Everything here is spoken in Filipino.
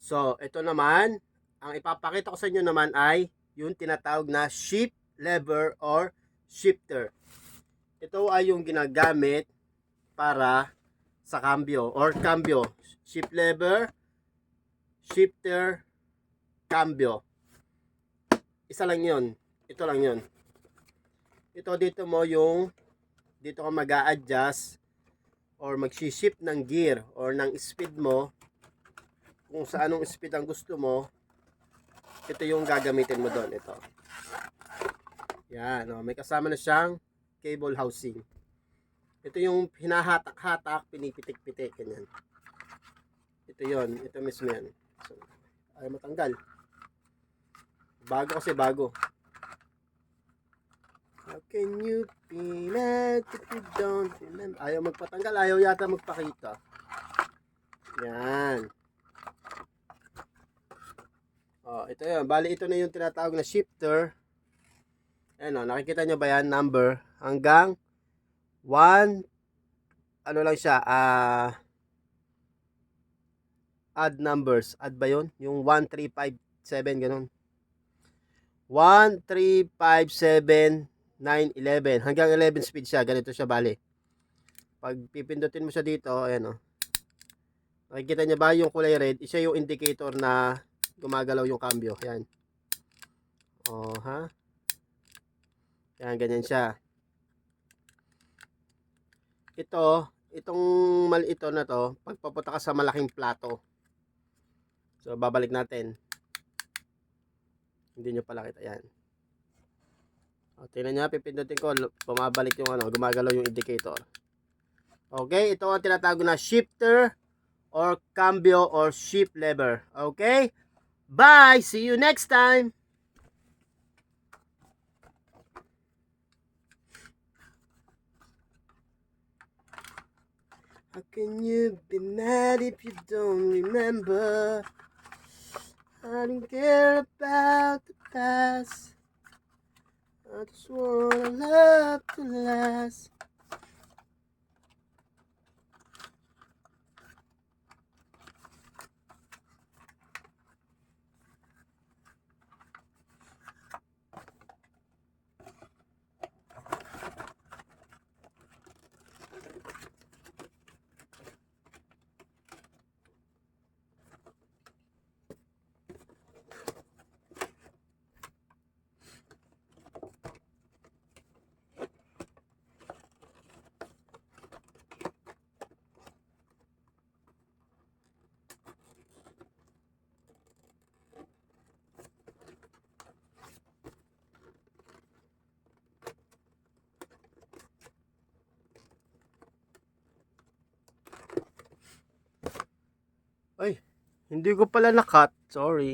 So, ito naman, ang ipapakita ko sa inyo naman ay yung tinatawag na shift lever or shifter. Ito ay yung ginagamit para sa cambio or cambio. Shift lever, shifter, cambio. Isa lang yun. Ito lang yun. Ito dito mo yung dito ka mag-a-adjust or mag-shift ng gear or ng speed mo kung sa anong speed ang gusto mo. Ito yung gagamitin mo doon. Ito. Yan. May kasama na siyang cable housing. Ito yung hinahatak-hatak, pinipitik-pitik. Ganyan. Ito yon. Ito mismo yan. So, ay matanggal. Bago kasi bago. How can you be mad if you don't remember? Ayaw magpatanggal. Ayaw yata magpakita. Yan. Ito yun. Bali, ito na yung tinatawag na shifter. Ayan, nakikita nyo ba yan? Number. Hanggang 1, ano lang siya, add numbers. Add ba yun? Yung 1, 3, 5, 7, ganun. 1, 3, 5, 7, 9, 11. Hanggang 11 speed siya. Ganito siya, bali. Pag pipindutin mo siya dito, ayan o. Nakikita nyo ba yung kulay red? Isa yung indicator na gumagalaw yung cambio. Yan. Ha? Yan, ganyan siya. Itong maliit na to, pagpapunta ka sa malaking plato. So, babalik natin. Hindi nyo pala kita. Yan. Tingnan nyo, pipindutin ko, bumabalik yung gumagalaw yung indicator. Okay, ito ang tinatawag na shifter or cambio or shift lever. Okay? Bye! See you next time! How can you be mad if you don't remember? I don't care about the past. I just want love to last. Ay, hindi ko pala na-cut. Sorry.